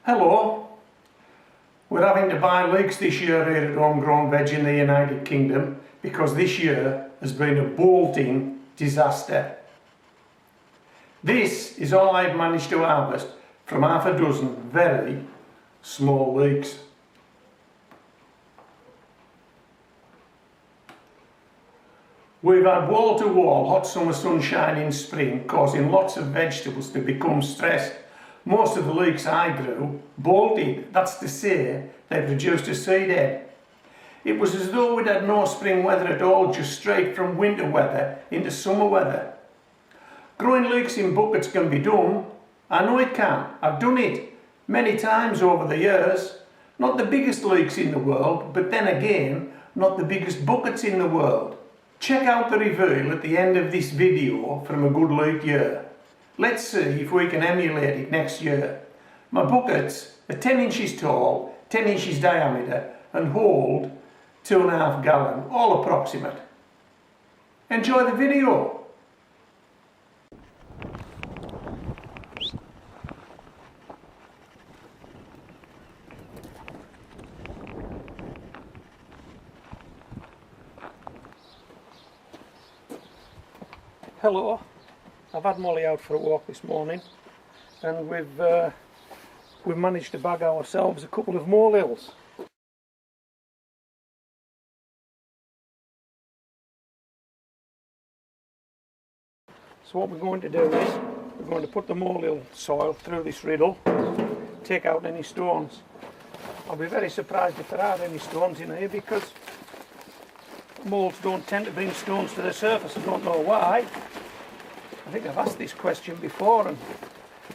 Hello, we're having to buy leeks this year here at Homegrown Veg in the United Kingdom because this year has been a bolting disaster. This is all I've managed to harvest from half a dozen very small leeks. We've had wall-to-wall hot summer sunshine in spring, causing lots of vegetables to become stressed. Most of the leeks I grew bolted, that's to say they've reduced to seed head. It was as though we'd had no spring weather at all, just straight from winter weather into summer weather. Growing leeks in buckets can be done. I know it can. I've done it many times over the years. Not the biggest leeks in the world, but then again, not the biggest buckets in the world. Check out the reveal at the end of this video from a good leek year. Let's see if we can emulate it next year. My buckets are 10 inches tall, 10 inches diameter and hold 2.5 gallon, all approximate. Enjoy the video. Hello. I've had Molly out for a walk this morning and we've managed to bag ourselves a couple of molehills. So what we're going to do is we're going to put the molehill soil through this riddle, take out any stones. I'll be very surprised if there are any stones in here because moles don't tend to bring stones to the surface. I don't know why. I think I've asked this question before and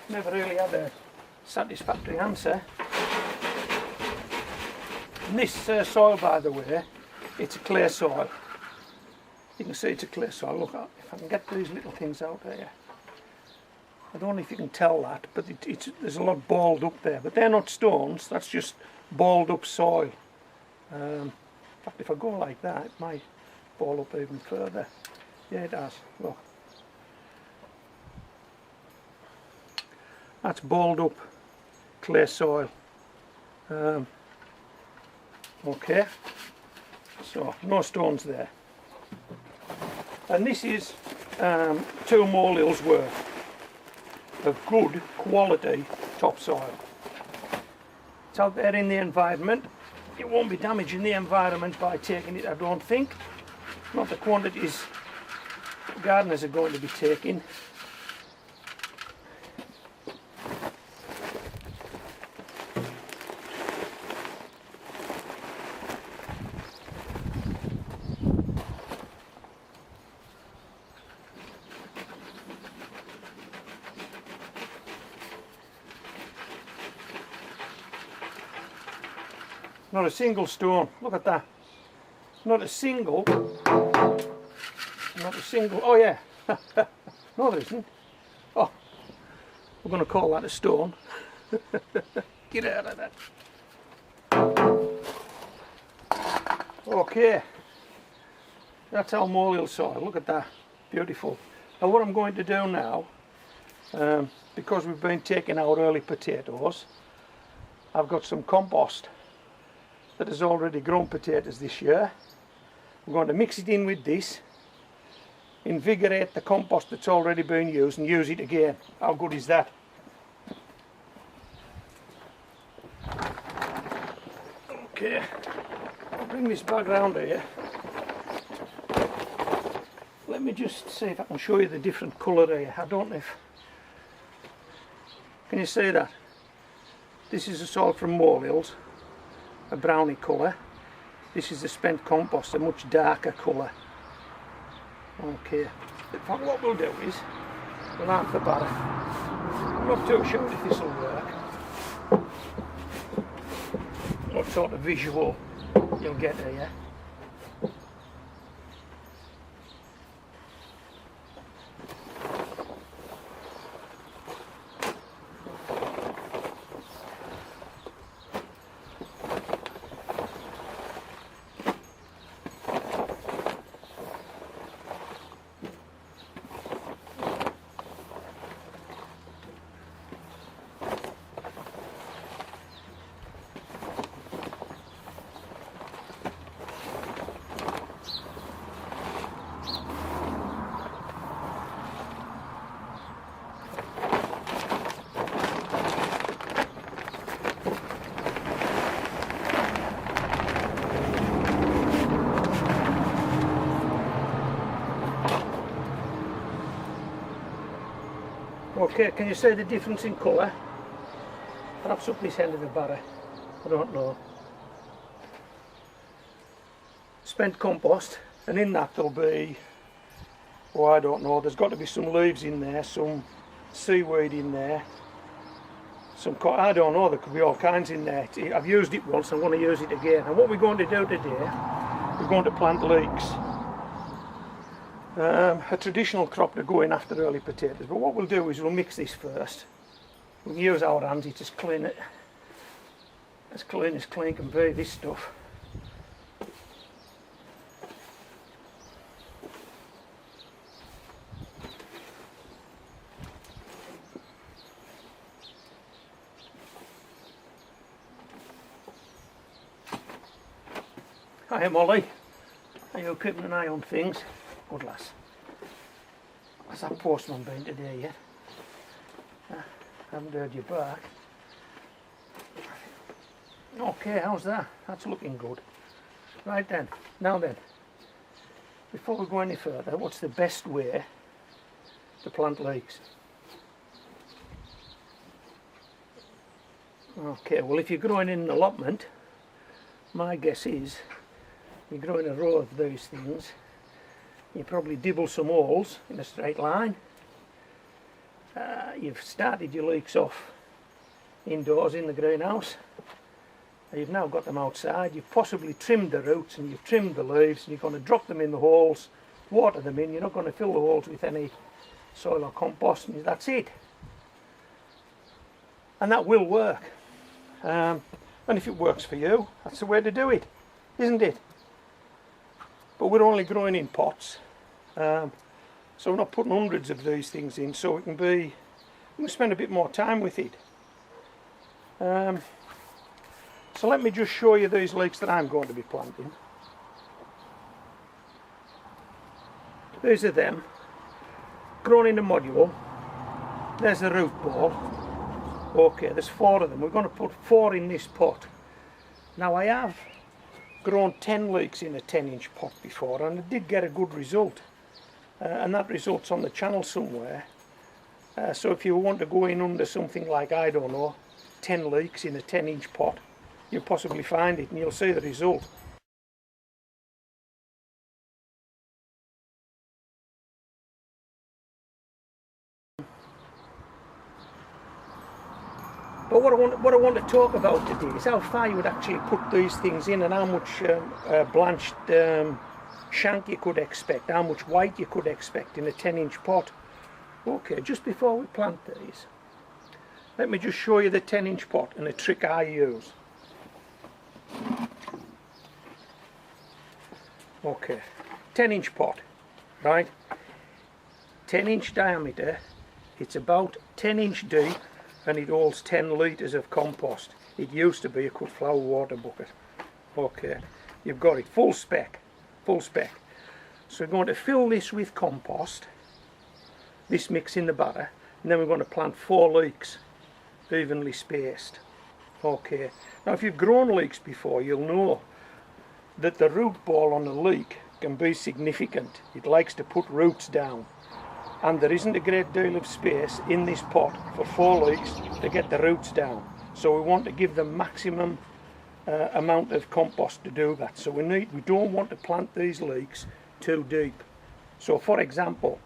never really had a satisfactory answer. And this soil, by the way, it's a clay soil. You can see it's a clay soil. Look, if I can get these little things out here. I don't know if you can tell that, but there's a lot balled up there. But they're not stones, that's just balled up soil. In fact, if I go like that, it might ball up even further. Yeah, it does. Look. That's balled up clay soil. Okay, so no stones there. And this is 2 molehills worth of good quality topsoil. It's out there in the environment. It won't be damaging the environment by taking it, I don't think. Not the quantities gardeners are going to be taking. Not a single stone, look at that. Not a single, oh yeah, no there isn't. Oh, we're going to call that a stone. Get out of that. Okay, that's our molehill soil, look at that, beautiful. Now what I'm going to do now, because we've been taking out early potatoes, I've got some compost that has already grown potatoes this year. I'm going to mix it in with this, invigorate the compost that's already been used and use it again. How good is that? Okay, I'll bring this bag round here. Let me just see if I can show you the different colour here. I don't know if... Can you see that? This is the soil from molehills, a browny colour. This is the spent compost, a much darker colour. Okay, in fact what we'll do is we'll half the bag. I'm not too sure if this will work. What sort of visual you'll get here. Okay, can you see the difference in colour? Perhaps up this end of the barrow, I don't know. Spent compost, and in that there'll be, oh I don't know, there's got to be some leaves in there, some seaweed in there, some, I don't know, there could be all kinds in there. I've used it once, I'm going to use it again. And what we're going to do today, we're going to plant leeks. A traditional crop to go in after early potatoes, but what we'll do is we'll mix this first. We can use our hands, it's as clean as clean can be, this stuff. Hi Molly, are you keeping an eye on things? Good lass. Has that postman been today yet? Haven't heard you back. Okay, how's that? That's looking good. Right then, now then, before we go any further, what's the best way to plant leeks? Okay, well if you're growing in an allotment, my guess is you're growing a row of these things. You probably dibble some holes in a straight line. You've started your leeks off indoors in the greenhouse. You've now got them outside. You've possibly trimmed the roots and you've trimmed the leaves, and you're going to drop them in the holes, water them in. You're not going to fill the holes with any soil or compost, and that's it. And that will work. And if it works for you, that's the way to do it, isn't it? But we're only growing in pots, so we're not putting hundreds of these things in, so we can spend a bit more time with it. So let me just show you these leeks that I'm going to be planting. These are them, grown in a module. There's the root ball. Okay, there's 4 of them. We're going to put 4 in this pot. Now I have grown 10 leeks in a 10-inch pot before, and I did get a good result, and that result's on the channel somewhere. So if you want to go in under something like, I don't know, 10 leeks in a 10-inch pot, you'll possibly find it and you'll see the result. But what I want to talk about today is how far you would actually put these things in, and how much blanched shank you could expect, how much white you could expect in a 10-inch pot. Okay, just before we plant these, let me just show you the 10-inch pot and a trick I use. Okay, 10-inch pot, right? 10-inch diameter, it's about 10-inch deep, and it holds 10 litres of compost. It used to be a cut flower water bucket. Okay, you've got it, full spec. So we're going to fill this with compost, this mix in the barrow, and then we're going to plant 4 leeks, evenly spaced. Okay, now if you've grown leeks before, you'll know that the root ball on a leek can be significant. It likes to put roots down, and there isn't a great deal of space in this pot for 4 leeks to get the roots down. So we want to give them maximum amount of compost to do that. So we don't want to plant these leeks too deep. So for example,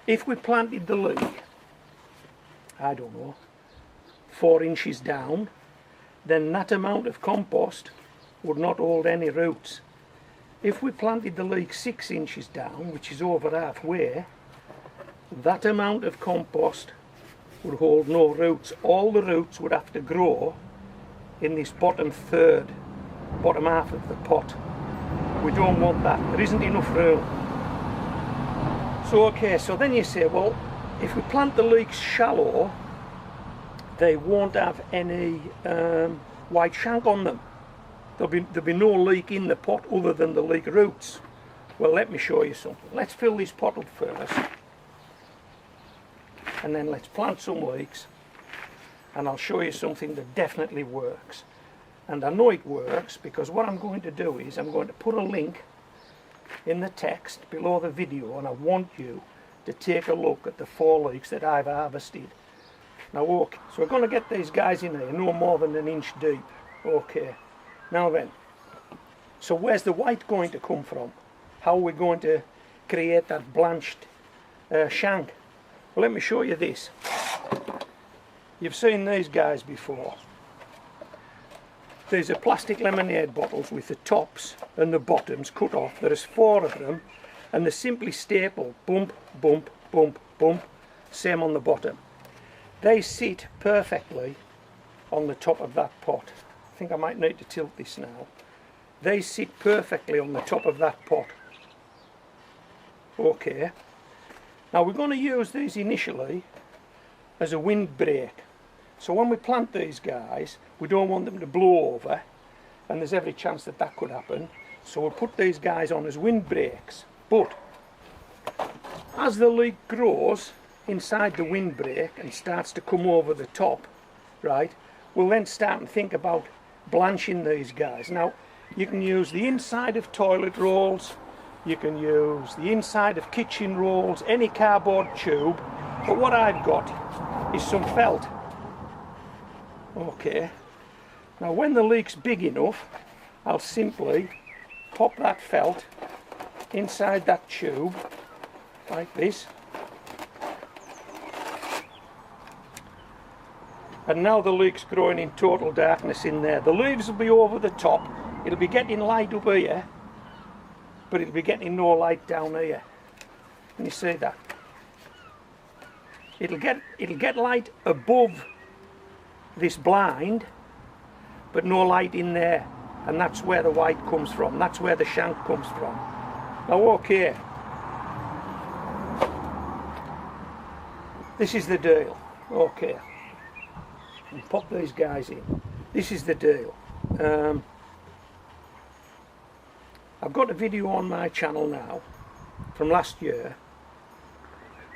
if we planted the leek, I don't know, 4 inches down, then that amount of compost would not hold any roots. If we planted the leek 6 inches down, which is over halfway, that amount of compost would hold no roots. All the roots would have to grow in this bottom half of the pot. We don't want that. There isn't enough room. So okay, so then you say, well, if we plant the leeks shallow, they won't have any white shank on them. There'll be no leek in the pot other than the leek roots. Well, let me show you something. Let's fill this pot up first, and then let's plant some leeks, and I'll show you something that definitely works. And I know it works because what I'm going to do is I'm going to put a link in the text below the video, and I want you to take a look at the 4 leeks that I've harvested. Now okay, so we're going to get these guys in here no more than an inch deep. Okay, now then, so where's the white going to come from? How are we going to create that blanched shank? Well, let me show you this. You've seen these guys before. These are plastic lemonade bottles with the tops and the bottoms cut off. There's 4 of them, and they're simply stapled. Bump, bump, bump, bump. Same on the bottom. They sit perfectly on the top of that pot. I think I might need to tilt this now. They sit perfectly on the top of that pot. Okay. Now we're going to use these initially as a windbreak. So when we plant these guys, we don't want them to blow over, and there's every chance that that could happen. So we'll put these guys on as windbreaks. But as the leek grows inside the windbreak and starts to come over the top, right, we'll then start and think about blanching these guys. Now you can use the inside of toilet rolls, you can use the inside of kitchen rolls, any cardboard tube, but what I've got is some felt. Okay, now when the leek's big enough, I'll simply pop that felt inside that tube like this, and now the leek's growing in total darkness in there. The leaves will be over the top, it'll be getting light up here, but it'll be getting no light down here. Can you see that? It'll get light above this blind, but no light in there, and that's where the white comes from. That's where the shank comes from. Now okay, this is the deal. Okay, and pop these guys in. This is the deal. I've got a video on my channel now from last year,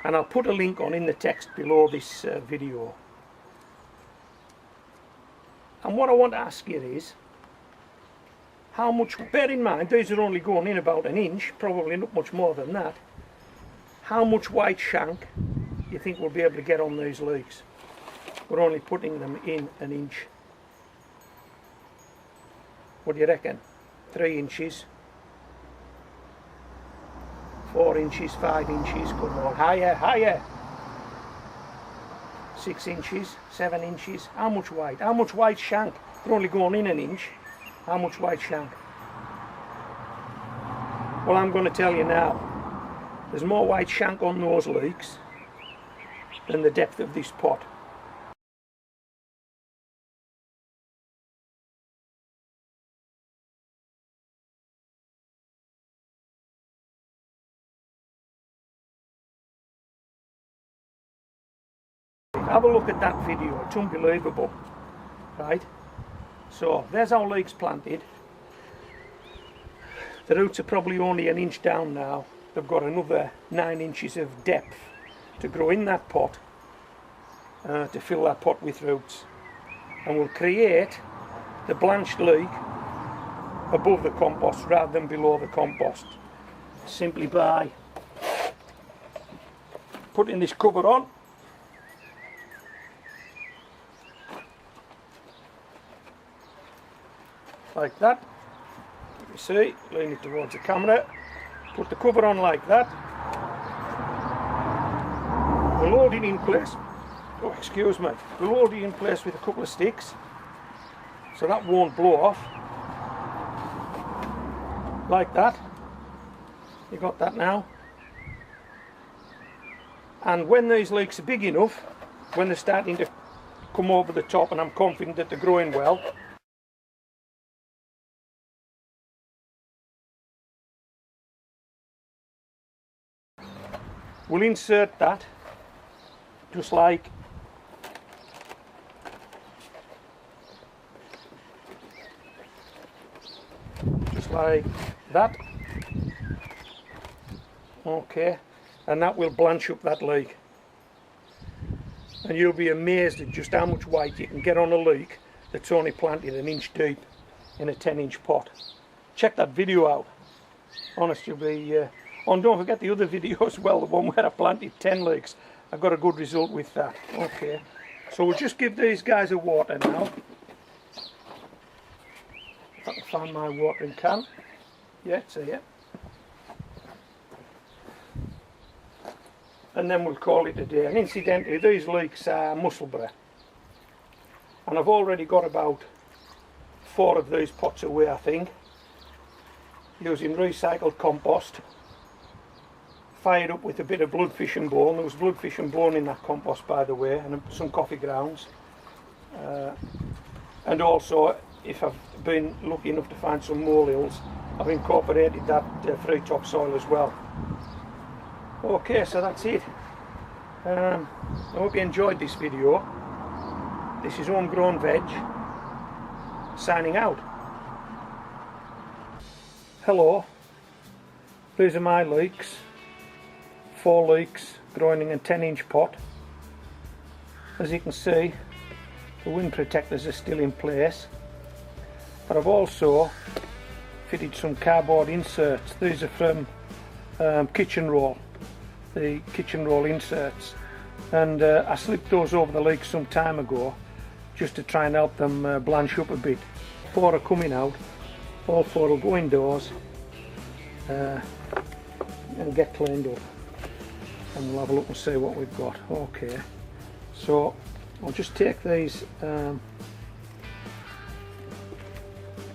and I'll put a link on in the text below this video. And what I want to ask you is, how much, bear in mind these are only going in about an inch, probably not much more than that, how much white shank you think we'll be able to get on these leeks? We're only putting them in an inch. What do you reckon? 3 inches, 4 inches, 5 inches, come on, higher, higher. 6 inches, 7 inches. How much white? How much white shank? They're only going in an inch. How much white shank? Well, I'm going to tell you now. There's more white shank on those leeks than the depth of this pot. Have a look at that video, it's unbelievable, right? So there's our leeks planted. The roots are probably only an inch down now. They've got another 9 inches of depth to grow in that pot, to fill that pot with roots, and we'll create the blanched leek above the compost rather than below the compost, simply by putting this cover on. Like that. You see, lean it towards the camera, put the cover on like that. We'll hold it in place. Oh, excuse me. We'll hold it in place with a couple of sticks so that won't blow off. Like that. You got that now? And when these leeks are big enough, when they're starting to come over the top, and I'm confident that they're growing well, we'll insert that just like that. Okay, and that will blanch up that leek, and you'll be amazed at just how much white you can get on a leek that's only planted an inch deep in a 10-inch pot. Check that video out. Honest, you'll be Oh, and don't forget the other video as well, the one where I planted 10 leeks. I got a good result with that. Okay, so we'll just give these guys a water now. If I can find my watering can. Yeah, it's here. And then we'll call it a day. And incidentally, these leeks are Musselburgh. And I've already got about 4 of these pots away, I think, using recycled compost, fired up with a bit of bloodfish and bone. There was bloodfish and bone in that compost, by the way, and some coffee grounds. And also, if I've been lucky enough to find some molehills, I've incorporated that free topsoil as well. Okay, so that's it. I hope you enjoyed this video. This is Homegrown Veg, signing out. Hello, these are my leeks. 4 leeks growing in a 10-inch pot. As you can see, the wind protectors are still in place, but I've also fitted some cardboard inserts. These are from Kitchen Roll, the Kitchen Roll inserts, and I slipped those over the leeks some time ago just to try and help them blanch up a bit. 4 are coming out, all 4 will go indoors and get cleaned up, and we'll have a look and see what we've got. Okay, so I'll just take these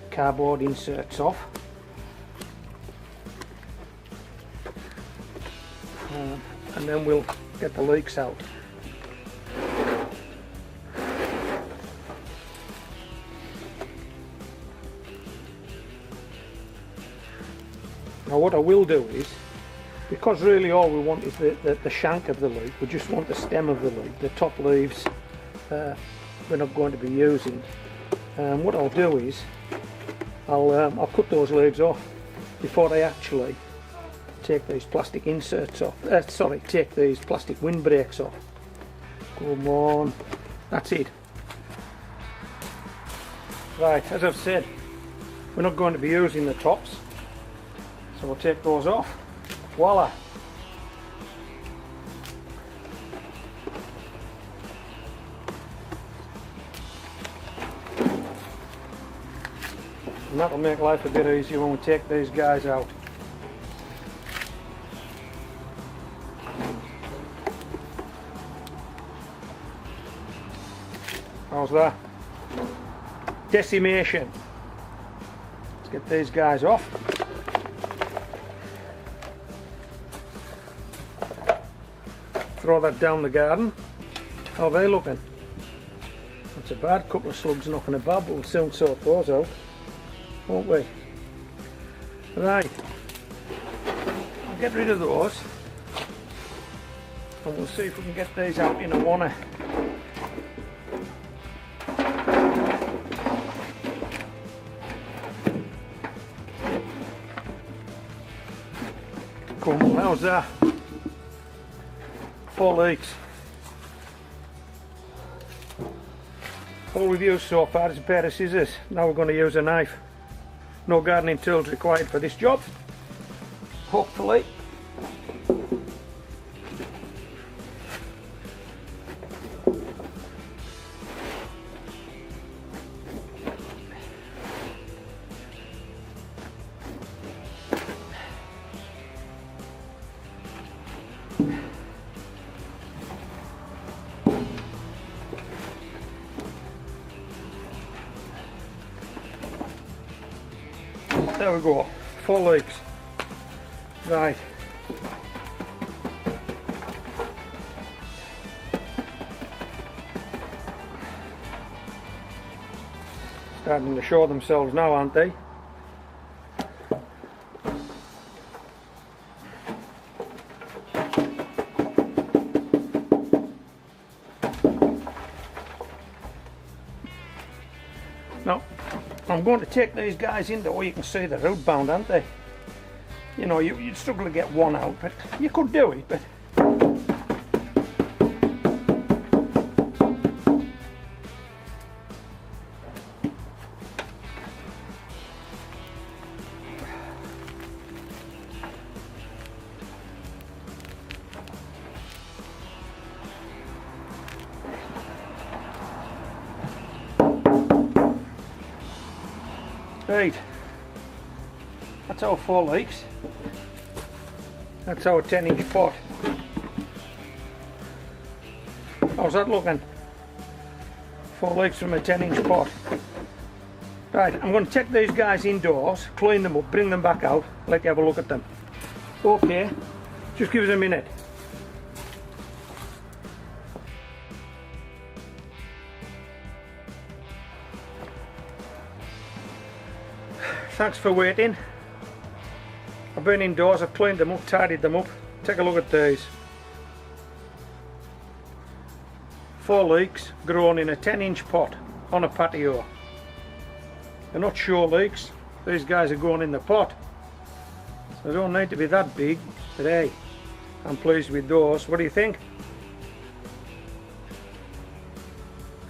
cardboard inserts off, and then we'll get the leeks out. Now what I will do is, because really all we want is the shank of the leek, we just want the stem of the leek, the top leaves we're not going to be using. What I'll do is, I'll cut those leaves off before I actually take these plastic inserts off, take these plastic windbreaks off. Come on, that's it. Right, as I've said, we're not going to be using the tops, so we'll take those off. Voila! And that'll make life a bit easier when we take these guys out. How's that? Decimation. Let's get these guys off. Throw that down the garden. How are they looking? Not so bad. Couple of slugs knocking about, but we'll soon sort those out, won't we? Right. I'll get rid of those, and we'll see if we can get these out in a wanna. Come on, how's that? 4 leeks. All we've used so far is a pair of scissors. Now we're going to use a knife. No gardening tools required for this job, hopefully. There we go, 4 leeks. Right. Starting to show themselves now, aren't they? Now, I'm going to take these guys in where you can see they're root bound, aren't they? You know, you'd struggle to get one out, but you could do it. But Right, that's our 4 leeks. That's our 10-inch pot. How's that looking? 4 leeks from a 10-inch pot. Right, I'm going to take these guys indoors, clean them up, bring them back out, let you have a look at them. Okay, just give us a minute. Thanks for waiting. I've been indoors, I've cleaned them up, tidied them up. Take a look at these. 4 leeks grown in a 10-inch pot on a patio. They're not show leeks, these guys are grown in the pot. So they don't need to be that big, but hey, I'm pleased with those. What do you think?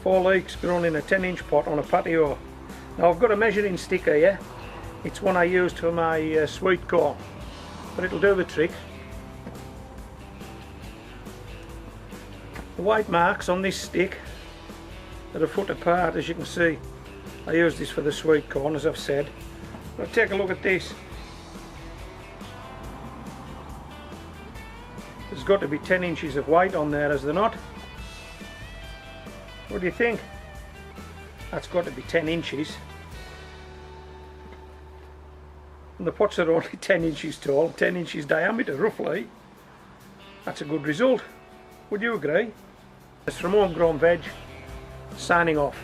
4 leeks grown in a 10-inch pot on a patio. Now I've got a measuring stick here. It's one I used for my sweet corn, but it'll do the trick. The white marks on this stick are a foot apart, as you can see. I use this for the sweet corn, as I've said. But take a look at this. There's got to be 10 inches of white on there, is there not? What do you think? That's got to be 10 inches. And the pots are only 10 inches tall, 10 inches diameter roughly. That's a good result. Would you agree? It's from Homegrown Veg, signing off.